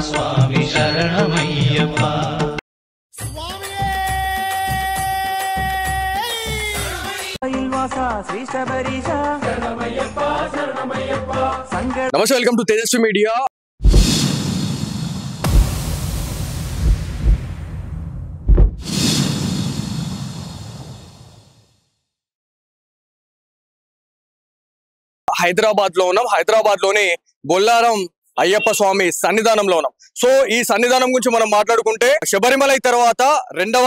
స్వామి శరణమయ్యప్ప. నమస్తే, welcome to Tejaswi media. Hyderabad లో ఉన్నాం. హైదరాబాద్ లోని బొల్లారం అయ్యప్ప స్వామి సన్నిధానంలో ఉన్నాం. సో ఈ సన్నిధానం గురించి మనం మాట్లాడుకుంటే శబరిమలై తర్వాత రెండవ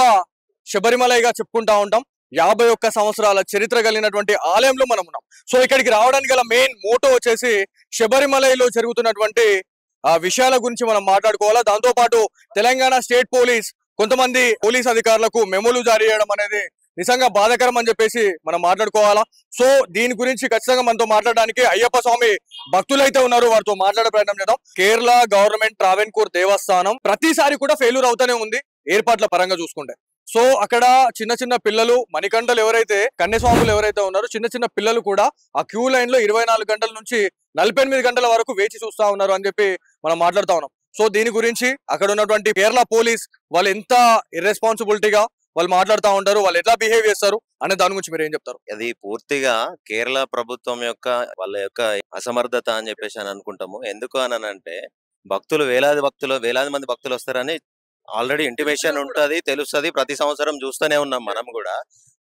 శబరిమలైగా చెప్పుకుంటా ఉంటాం. 51 సంవత్సరాల చరిత్ర కలిగినటువంటి ఆలయంలో మనం ఉన్నాం. సో ఇక్కడికి రావడానికి గల మెయిన్ మోటో వచ్చేసి శబరిమలైలో జరుగుతున్నటువంటి విషయాల గురించి మనం మాట్లాడుకోవాలా. దాంతో పాటు తెలంగాణ స్టేట్ పోలీస్ కొంతమంది పోలీస్ అధికారులకు మెమోలు జారీ చేయడం అనేది నిజంగా బాధాకరం అని చెప్పేసి మనం మాట్లాడుకోవాలా. సో దీని గురించి ఖచ్చితంగా మనతో మాట్లాడడానికి అయ్యప్ప స్వామి భక్తులైతే ఉన్నారు, వారితో మాట్లాడే ప్రయత్నం చేద్దాం. కేరళ గవర్నమెంట్ ట్రావెన్కూర్ దేవస్థానం ప్రతిసారి కూడా ఫెయిల్యూర్ అవుతూనే ఉంది ఏర్పాట్ల పరంగా చూసుకుంటే. సో అక్కడ చిన్న చిన్న పిల్లలు, మణికంఠలు ఎవరైతే కన్యస్వాములు ఎవరైతే ఉన్నారో చిన్న చిన్న పిల్లలు కూడా ఆ క్యూ లైన్ లో 24 గంటల నుంచి 48 గంటల వరకు వేచి చూస్తా ఉన్నారు అని చెప్పి మనం మాట్లాడుతా ఉన్నాం. సో దీని గురించి అక్కడ ఉన్నటువంటి కేరళ పోలీస్ వాళ్ళు ఎంత ఇర్రెస్పాన్సిబిలిటీగా వాళ్ళు మాట్లాడుతూ ఉంటారు, వాళ్ళు ఎట్లా బిహేవ్ చేస్తారు అనే దాని గురించి మీరు ఏం చెప్తారు? అది పూర్తిగా కేరళ ప్రభుత్వం యొక్క వాళ్ళ యొక్క అసమర్థత అని చెప్పేసి అని అనుకుంటాము. ఎందుకు అని అంటే భక్తులు వేలాది మంది భక్తులు వస్తారని ఆల్రెడీ ఇంటిమేషన్ ఉంటుంది, తెలుస్తుంది. ప్రతి సంవత్సరం చూస్తూనే ఉన్నాం మనం కూడా.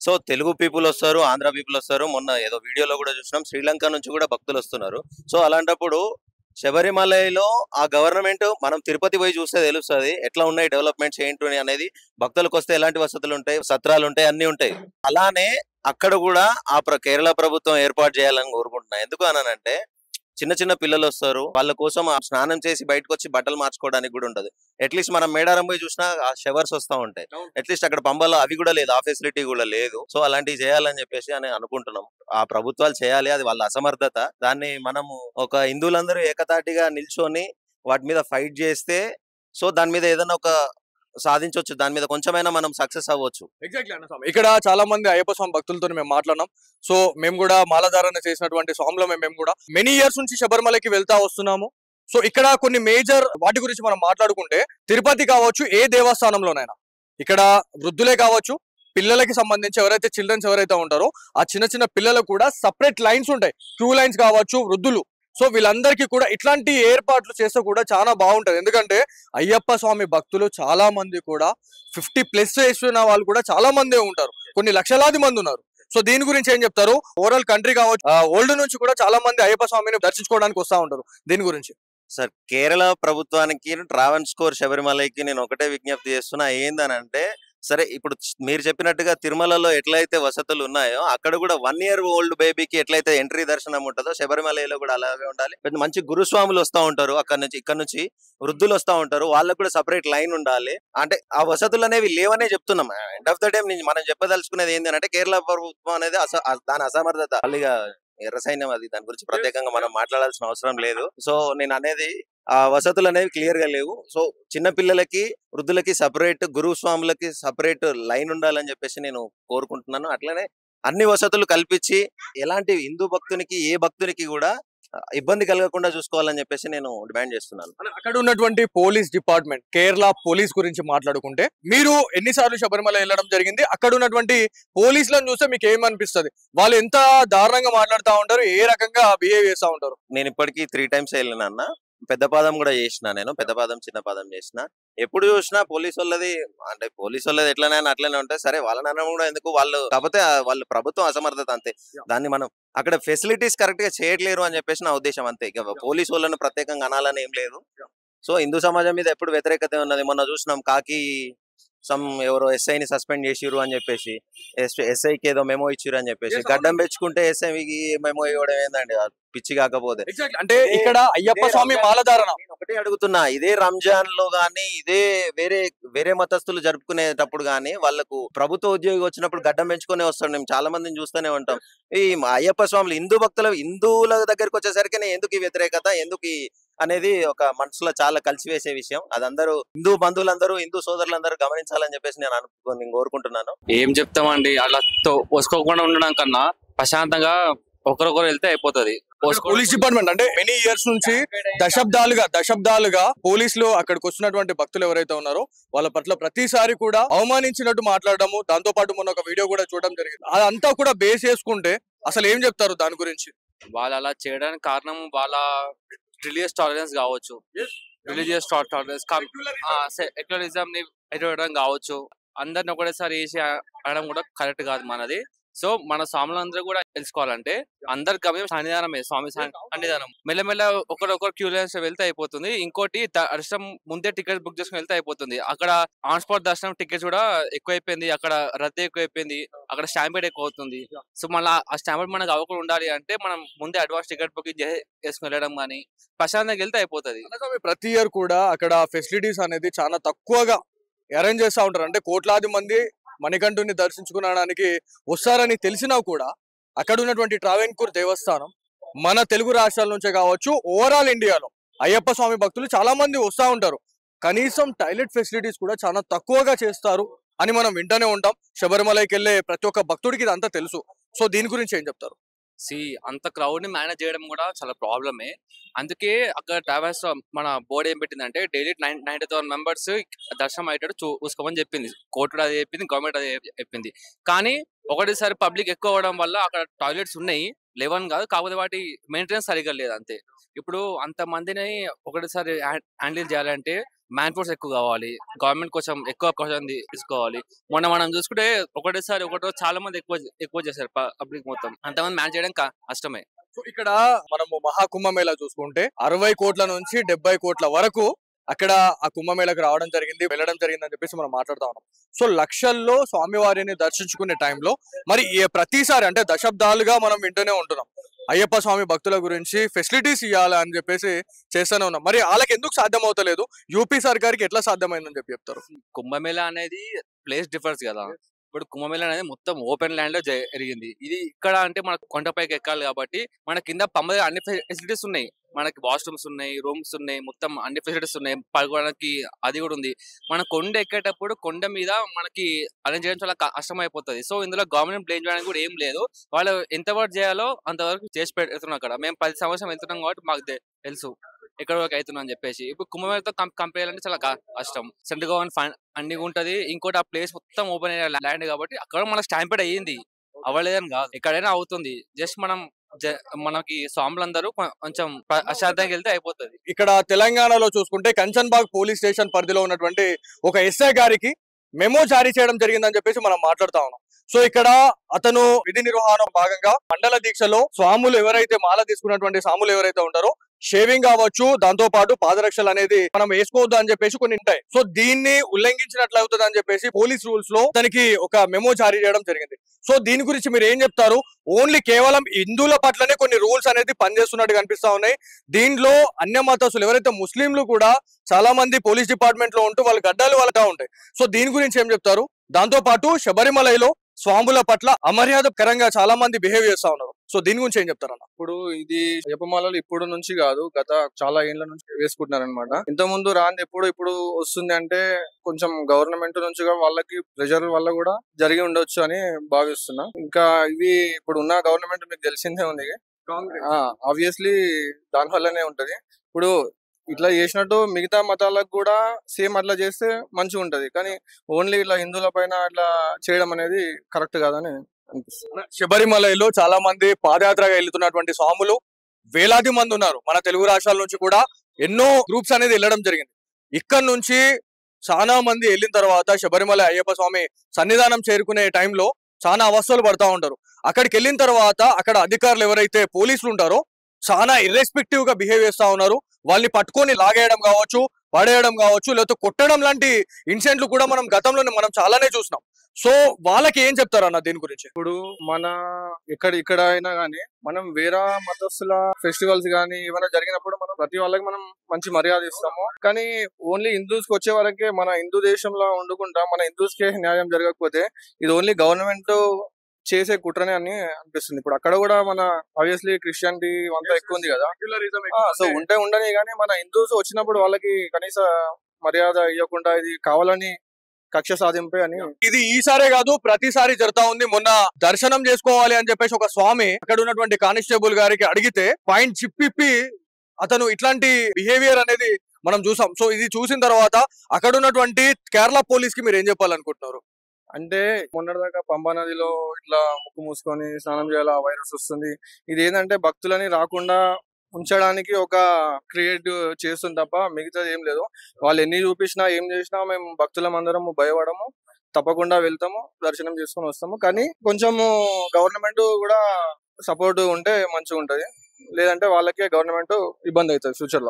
సో తెలుగు పీపుల్ వస్తారు, ఆంధ్ర పీపుల్ వస్తారు. మొన్న ఏదో వీడియోలో కూడా చూసినాం, శ్రీలంక నుంచి కూడా భక్తులు వస్తున్నారు. సో అలాంటప్పుడు శబరిమలలో ఆ గవర్నమెంట్, మనం తిరుపతి పోయి చూస్తే తెలుస్తుంది ఎట్లా ఉన్నాయి డెవలప్మెంట్స్ ఏంటి అనేది. భక్తులకు వస్తే ఎలాంటి వసతులు ఉంటాయి, సత్రాలు ఉంటాయి, అన్ని ఉంటాయి. అలానే అక్కడ కూడా ఆ కేరళ ప్రభుత్వం ఏర్పాటు చేయాలని కోరుకుంటున్నా. ఎందుకు అనంటే చిన్న చిన్న పిల్లలు వస్తారు, వాళ్ళ కోసం స్నానం చేసి బయటకు వచ్చి బట్టలు మార్చుకోవడానికి కూడా ఉండదు. అట్లీస్ట్ మనం మేడారం పోయి చూసినా ఆ షవర్స్ వస్తూ ఉంటాయి. అట్లీస్ట్ అక్కడ పంబలో అవి కూడా లేదు, ఆ ఫెసిలిటీ కూడా లేదు. సో అలాంటివి చేయాలని చెప్పేసి అని అనుకుంటున్నాం. ఆ ప్రభుత్వాలు చేయాలి, అది వాళ్ళ అసమర్థత. దాన్ని మనము ఒక హిందువులందరూ ఏకతాటిగా నిల్చొని వాటి మీద ఫైట్ చేస్తే సో దాని మీద ఏదైనా ఒక సాధించవచ్చు, దాని మీద కొంచెమైనా మనం సక్సెస్ అవ్వచ్చు. ఎగ్జాక్ట్లీ అన్న స్వామి. ఇక్కడ చాలా మంది అయ్యప్ప స్వామి భక్తులతో మేము మాట్లాడినాం. సో మేము కూడా మాలధారణ చేసినటువంటి స్వాములు మేము కూడా మెనీ ఇయర్స్ నుంచి శబరిమలకి వెళ్తా వస్తున్నాము. సో ఇక్కడ కొన్ని మేజర్ వాటి గురించి మనం మాట్లాడుకుంటే తిరుపతి కావచ్చు, ఏ దేవస్థానంలోనైనా ఇక్కడ వృద్ధులే కావచ్చు, పిల్లలకి సంబంధించి ఎవరైతే చిల్డ్రన్స్ ఎవరైతే ఉంటారో ఆ చిన్న చిన్న పిల్లలకు కూడా సపరేట్ లైన్స్ ఉంటాయి, క్యూ లైన్స్ కావచ్చు, వృద్ధులు. సో వీళ్ళందరికీ కూడా ఇట్లాంటి ఏర్పాట్లు చేస్తే కూడా చాలా బాగుంటది. ఎందుకంటే అయ్యప్ప స్వామి భక్తులు చాలా మంది కూడా 50+ చేస్తున్న వాళ్ళు కూడా చాలా మందే ఉంటారు, కొన్ని లక్షలాది మంది ఉన్నారు. సో దీని గురించి ఏం చెప్తారు? ఓవరాల్ కంట్రీ కావచ్చు, ఓల్డ్ నుంచి కూడా చాలా మంది అయ్యప్ప స్వామిని దర్శించుకోవడానికి వస్తూ ఉంటారు. దీని గురించి సార్, కేరళ ప్రభుత్వానికి ట్రావెన్కోర్ శబరిమలైకి నేను ఒకటే విజ్ఞప్తి చేస్తున్నా. ఏందనంటే సరే, ఇప్పుడు మీరు చెప్పినట్టుగా తిరుమలలో ఎట్లయితే వసతులు ఉన్నాయో అక్కడ కూడా 1 year ఓల్డ్ బేబీకి ఎట్లయితే ఎంట్రీ దర్శనం ఉంటుందో శబరిమలలో కూడా అలాగే ఉండాలి. మంచి గురుస్వాములు వస్తూ ఉంటారు, ఇక్కడ నుంచి వృద్ధులు వస్తూ ఉంటారు, వాళ్ళకు కూడా సపరేట్ లైన్ ఉండాలి. అంటే ఆ వసతులు అనేవి లేవనే చెప్తున్నాం. ఎండ్ ఆఫ్ ద డే మనం చెప్పదలుచుకునేది ఏంటంటే కేరళ ప్రభుత్వం అనేది దాని అసమర్థత. మళ్ళీగా ఎర్ర సైన్యం, అది దాని గురించి ప్రత్యేకంగా మనం మాట్లాడాల్సిన అవసరం లేదు. సో నేను అనేది ఆ వసతులు అనేవి క్లియర్ గా లేవు. సో చిన్న పిల్లలకి, వృద్ధులకి సపరేట్, గురుస్వాములకి సపరేట్ లైన్ ఉండాలని చెప్పేసి నేను కోరుకుంటున్నాను. అట్లనే అన్ని వసతులు కల్పించి ఎలాంటి హిందూ భక్తునికి, ఏ భక్తునికి కూడా ఇబ్బంది కలగకుండా చూసుకోవాలని చెప్పేసి నేను డిమాండ్ చేస్తున్నాను. అక్కడ ఉన్నటువంటి పోలీస్ డిపార్ట్మెంట్, కేరళ పోలీస్ గురించి మాట్లాడుకుంటే మీరు ఎన్నిసార్లు శబరిమల వెళ్ళడం జరిగింది? అక్కడ ఉన్నటువంటి పోలీసులను చూస్తే మీకు ఏమనిపిస్తుంది? వాళ్ళు ఎంత దారుణంగా మాట్లాడుతూ ఉంటారు, ఏ రకంగా బిహేవ్ చేస్తూ ఉంటారు? నేను ఇప్పటికీ 3 times వెళ్ళినా అన్న. పెద్ద పాదం కూడా చేసిన, నేను పెద్ద పాదం, చిన్న పాదం చేసిన. ఎప్పుడు చూసినా పోలీసు వాళ్ళది, అంటే పోలీసు వాళ్ళది ఎట్లనే అట్లనే ఉంటాయి. సరే, వాళ్ళ కూడా ఎందుకు, వాళ్ళు కాకపోతే వాళ్ళు ప్రభుత్వం అసమర్థత అంతే. దాన్ని మనం అక్కడ ఫెసిలిటీస్ కరెక్ట్ గా చేయట్లేరు అని చెప్పేసి నా ఉద్దేశం అంతే. ఇక పోలీసు వాళ్ళని ప్రత్యేకంగా అనాలని ఏం లేదు. సో హిందూ సమాజం మీద ఎప్పుడు వ్యతిరేకత ఉన్నది. మొన్న చూసినాం కాకి ఎవరో ఎస్ఐని సస్పెండ్ చేసిరు అని చెప్పేసి, ఎస్ఐకి ఏదో మెమో ఇచ్చిరు అని చెప్పేసి, గడ్డం పెంచుకుంటే ఎస్ఐకి మెమో ఇవ్వడం ఏందండి, పిచ్చి కాకపోతే. అంటే ఇక్కడ అయ్యప్ప స్వామి మాలధారణ ఒకటే అడుగుతున్నా, ఇదే రంజాన్ లో గానీ, ఇదే వేరే మతస్థులు జరుపుకునేటప్పుడు గానీ వాళ్ళకు ప్రభుత్వ ఉద్యోగి వచ్చినప్పుడు గడ్డం పెంచుకునే వస్తాడు. మేము చాలా మందిని చూస్తూనే ఉంటాం. ఈ అయ్యప్ప స్వాములు హిందువుల దగ్గరికి వచ్చేసరికి ఎందుకు ఈ వ్యతిరేకత, ఎందుకు అనేది ఒక మనసులో చాలా కలిసివేసే విషయం. అది అందరూ హిందూ బంధువులందరూ, హిందూ సోదరులందరూ గమనించాలని చెప్పేసి నేను కోరుకుంటున్నాను. ఏం చెప్తామండి, అలా పోసుకోకుండా ఉండడం కన్నా ప్రశాంతంగా ఒకరొకరు వెళ్తే అయిపోతుంది. పోలీస్ డిపార్ట్మెంట్ అంటే మెనీ ఇయర్స్ నుంచి దశాబ్దాలుగా పోలీసులు అక్కడికి వచ్చినటువంటి భక్తులు ఎవరైతే ఉన్నారో వాళ్ళ పట్ల ప్రతిసారి కూడా అవమానించినట్టు మాట్లాడడము, దాంతో పాటు మొన్న ఒక వీడియో కూడా చూడడం జరిగింది. అదంతా కూడా బేస్ చేసుకుంటే అసలు ఏం చెప్తారు దాని గురించి? వాళ్ళు అలా చేయడానికి కారణం వాళ్ళ రిలీజియస్ టాలరెన్స్ కావచ్చు, రిలీజియస్ టాలరెన్స్ సెక్యులరిజం ని ఎటువంటి కావచ్చు. అందరిని ఒకటేసారి వేసి అనడం కూడా కరెక్ట్ కాదు మనది. సో మన స్వాములందరూ కూడా తెలుసుకోవాలంటే అందరి గమ్యం సన్నిధానమే, స్వామి సన్నిధానం. మెల్లమెల్ల ఒకరొకరు క్యూ లైన్స్ వెళ్తే అయిపోతుంది. ఇంకోటి దర్శనం ముందే టికెట్ బుక్ చేసుకుని వెళ్తే అయిపోతుంది. అక్కడ ఆన్ స్పాట్ దర్శనం టికెట్స్ కూడా ఎక్కువైపోయింది, అక్కడ రద్దీ ఎక్కువైపోయింది, అక్కడ స్టాంపేడ్ ఎక్కువ అవుతుంది. సో మళ్ళీ ఆ స్టాంపేడ్ మనకు అవ్వకుండా ఉండాలి అంటే మనం ముందే అడ్వాన్స్ టికెట్ బుకింగ్ చేసుకుని వెళ్ళడం కానీ ప్రశాంతంగా వెళ్తే అయిపోతుంది. ప్రతి ఇయర్ కూడా అక్కడ ఫెసిలిటీస్ అనేది చాలా తక్కువగా అరేంజ్ చేస్తూ ఉంటారు. అంటే కోట్లాది మంది మణికంఠుని దర్శించుకోవడానికి వస్తారని తెలిసినా కూడా అక్కడ ఉన్నటువంటి ట్రావెన్కూర్ దేవస్థానం మన తెలుగు రాష్ట్రాల నుంచే కావచ్చు, ఓవరాల్ ఇండియాలో అయ్యప్ప స్వామి భక్తులు చాలా మంది వస్తూ ఉంటారు. కనీసం టాయిలెట్ ఫెసిలిటీస్ కూడా చాలా తక్కువగా చేస్తారు అని మనం వింటూనే ఉంటాం. శబరిమలకి వెళ్ళే ప్రతి ఒక్క భక్తుడికి ఇదంతా తెలుసు. సో దీని గురించి ఏం చెప్తారు? అంత క్రౌడ్ ని మేనేజ్ చేయడం కూడా చాలా ప్రాబ్లమే. అందుకే అక్కడ ట్రావెల్స్ మన బోర్డు ఏం పెట్టిందంటే డైలీ 90,000 మెంబర్స్ దర్శనం అయ్యేటట్టు చూసుకోమని చెప్పింది. కోర్టు అది చెప్పింది, గవర్నమెంట్ అది చెప్పింది. కానీ ఒకటేసారి పబ్లిక్ ఎక్కువ అవడం వల్ల అక్కడ టాయిలెట్స్ ఉన్నాయి, లేవని కాదు, కాకపోతే వాటి మెయింటెనెన్స్ సరిగ్గా లేదు అంతే. ఇప్పుడు అంత మందిని ఒకటేసారి హ్యాండిల్ చేయాలంటే మ్యాన్ ఫోర్స్ ఎక్కువ కావాలి, గవర్నమెంట్ కొంచెం ఎక్కువ క్వశ్చన్ తీసుకోవాలి. మొన్న మనం చూసుకుంటే ఒకటేసారి చాలా మంది ఎక్కువ చేశారు పబ్లిక్ మొత్తం, అంతమంది మ్యాన్ చేయడం కష్టమే. సో ఇక్కడ మనము మహాకుంభమేళా చూసుకుంటే 60 కోట్ల నుంచి 70 కోట్ల వరకు అక్కడ ఆ కుంభమేళకు రావడం జరిగింది, వెళ్ళడం జరిగింది అని చెప్పేసి మనం మాట్లాడుతా ఉన్నాం. సో లక్షల్లో స్వామివారిని దర్శించుకునే టైంలో మరి ప్రతిసారి అంటే దశాబ్దాలుగా మనం వింటూనే ఉంటున్నాం అయ్యప్ప స్వామి భక్తుల గురించి ఫెసిలిటీస్ ఇవ్వాలి అని చెప్పేసి చేస్తూనే ఉన్నాం. మరి వాళ్ళకి ఎందుకు సాధ్యం అవుతలేదు? యూపీ సర్కార్కి ఎట్లా సాధ్యమైందని చెప్పి చెప్తారు? కుంభమేళా అనేది ప్లేస్ డిఫరెన్స్ కదా. ఇప్పుడు కుంభమేళా అనేది మొత్తం ఓపెన్ ల్యాండ్ లో జరిగింది. ఇది ఇక్కడ అంటే మనకు కొండపైకి ఎక్కాలి కాబట్టి మన కింద పంబ అన్ని ఫెసిలిటీస్ ఉన్నాయి, మనకి వాష్రూమ్స్ ఉన్నాయి, రూమ్స్ ఉన్నాయి, మొత్తం అన్ని ఫెసిలిటీస్ ఉన్నాయి, పడుకోవడానికి అది కూడా ఉంది. మన కొండ ఎక్కేటప్పుడు కొండ మీద మనకి అరేంజ్ చేయడం చాలా కష్టం అయిపోతుంది. సో ఇందులో గవర్నమెంట్ బ్లేమ్ చేయడానికి కూడా ఏం లేదు. వాళ్ళు ఎంతవరకు చేయాలో అంతవరకు చేసి పెడుతున్నాం. అక్కడ మేము 10 సంవత్సరం వెళ్తున్నాం కాబట్టి మాకు తెలుసు ఎక్కడ వరకు అవుతున్నాం అని చెప్పేసి. ఇప్పుడు కుంభమేళతో కంపేర్ చేయాలంటే చాలా కష్టం. సెంట్రల్ గవర్నమెంట్ అన్ని ఉంటది. ఇంకోటి ఆ ప్లేస్ మొత్తం ఓపెన్ అయిన ల్యాండ్ కాబట్టి అక్కడ మనకు స్టాంపేడ్ అయ్యింది, అవ్వలేదని కాదు, ఎక్కడైనా అవుతుంది. జస్ట్ మనకి స్వాములందరూ కొంచెం అశాంతంగా వెళ్తే అయిపోతుంది. ఇక్కడ తెలంగాణలో చూసుకుంటే కంచన్బాగ్ పోలీస్ స్టేషన్ పరిధిలో ఉన్నటువంటి ఒక ఎస్ఐ గారికి మెమో జారీ చేయడం జరిగిందని చెప్పేసి మనం మాట్లాడుతా ఉన్నాం. సో ఇక్కడ అతను విధి నిర్వహణ భాగంగా మండల దీక్షలో స్వాములు ఎవరైతే మాల తీసుకున్నటువంటి స్వాములు ఎవరైతే ఉంటారో షేవింగ్ కావచ్చు, దాంతో పాటు పాదరక్షలు అనేది మనం వేసుకోవద్దు అని చెప్పేసి కొన్ని ఉంటాయి. సో దీన్ని ఉల్లంఘించినట్లు అవుతుంది అని చెప్పేసి పోలీస్ రూల్స్ లో తనకి ఒక మెమో జారీ చేయడం జరిగింది. సో దీని గురించి మీరు ఏం చెప్తారు? ఓన్లీ కేవలం హిందువుల పట్లనే కొన్ని రూల్స్ అనేది పనిచేస్తున్నట్టు కనిపిస్తా ఉన్నాయి. దీంట్లో అన్య మతస్థులు ఎవరైతే ముస్లింలు కూడా చాలా మంది పోలీస్ డిపార్ట్మెంట్ లో ఉంటూ వాళ్ళ గడ్డలు వాళ్ళగా ఉంటాయి. సో దీని గురించి ఏం చెప్తారు? దాంతో పాటు శబరిమలలో స్వాముల పట్ల అమర్యాదకరంగా చాలా మంది బిహేవ్ చేస్తా ఉన్నారు. సో దీని గురించి ఏం చెప్తారన్న? ఇప్పుడు ఇది అయ్యప్పమాలలు ఇప్పుడు నుంచి కాదు, గత చాలా ఏళ్ల నుంచి వేసుకుంటున్నారు అనమాట. ఇంత ముందు రాంది ఇప్పుడు వస్తుంది అంటే కొంచెం గవర్నమెంట్ నుంచి వాళ్ళకి ప్రెషర్ వల్ల కూడా జరిగి ఉండొచ్చు అని భావిస్తున్నా. ఇంకా ఇవి ఇప్పుడు ఉన్న గవర్నమెంట్ మీకు తెలిసిందే ఉంది, ఆబ్వియస్లీ దాని వల్లనే ఉంటది. ఇప్పుడు ఇట్లా చేసినట్టు మిగతా మతాలకు కూడా సేమ్ అట్లా చేస్తే మంచిగా ఉంటది, కానీ ఓన్లీ ఇట్లా హిందువుల పైన అట్లా చేయడం అనేది కరెక్ట్ కాదని అనిపిస్తుంది. శబరిమలలో చాలా మంది పాదయాత్రగా వెళ్తున్నటువంటి స్వాములు వేలాది మంది ఉన్నారు. మన తెలుగు రాష్ట్రాల నుంచి కూడా ఎన్నో గ్రూప్స్ అనేది వెళ్ళడం జరిగింది. ఇక్కడ నుంచి చాలా మంది వెళ్ళిన తర్వాత శబరిమల అయ్యప్ప స్వామి సన్నిధానం చేరుకునే టైంలో చాలా అవస్థలు పడతా ఉంటారు. అక్కడికి వెళ్ళిన తర్వాత అక్కడ అధికారులు ఎవరైతే పోలీసులు ఉంటారో చాలా ఇర్రెస్పెక్టివ్ గా బిహేవ్ చేస్తా ఉన్నారు. వాళ్ళని పట్టుకొని లాగేయడం కావచ్చు, పడేయడం కావచ్చు, లేకపోతే కొట్టడం లాంటి ఇన్సిడెంట్లు కూడా మనం గతంలో మనం చాలానే చూసినాం. సో వాళ్ళకి ఏం చెప్తారు అన్న దీని గురించి? ఇప్పుడు మన ఇక్కడ అయినా గానీ మనం వేరే మతస్థుల ఫెస్టివల్స్ గానీ ఏమైనా జరిగినప్పుడు మనం ప్రతి వాళ్ళకి మనం మంచి మర్యాద ఇస్తాము, కానీ ఓన్లీ హిందూస్ కి వచ్చే వరకే మన హిందూ దేశంలో వండుకుంటా మన హిందూస్ కే న్యాయం జరగకపోతే ఇది ఓన్లీ గవర్నమెంట్ చేసే కుట్రనే అని అనిపిస్తుంది. ఇప్పుడు అక్కడ కూడా మన ఆబ్వియస్లీ క్రిస్టియానిటీ అంతా ఎక్కువ ఉంది కదా, సో ఉండని కానీ మన హిందూస్ వచ్చినప్పుడు వాళ్ళకి కనీస మర్యాద ఇవ్వకుండా ఇది కావాలని కక్ష సాధింపే అని. ఇది ఈసారే కాదు ప్రతిసారి జరుగుతా ఉంది. మొన్న దర్శనం చేసుకోవాలి అని చెప్పేసి ఒక స్వామి అక్కడ ఉన్నటువంటి కానిస్టేబుల్ గారికి అడిగితే పాయింట్ చిప్పిప్పి అతను ఇట్లాంటి బిహేవియర్ అనేది మనం చూసాం. సో ఇది చూసిన తర్వాత అక్కడ ఉన్నటువంటి కేరళ పోలీస్ కి మీరు ఏం చెప్పాలనుకుంటున్నారు? అంటే మొన్నటిదాకా పంబా నదిలో ఇట్లా ముక్కు మూసుకొని స్నానం చేయాలి, ఆ వైరస్ వస్తుంది. ఇది ఏంటంటే భక్తులని రాకుండా ఉంచడానికి ఒక క్రియేట్ చేస్తుంది తప్ప మిగతాది ఏం లేదు. వాళ్ళు ఎన్ని చూపించినా ఏం చేసినా మేము భక్తులం అందరము భయపడము, తప్పకుండా వెళ్తాము, దర్శనం చేసుకొని వస్తాము. కానీ కొంచెము గవర్నమెంట్ కూడా సపోర్ట్ ఉంటే మంచిగా ఉంటది, లేదంటే వాళ్ళకే గవర్నమెంట్ ఇబ్బంది అవుతుంది ఫ్యూచర్ లో.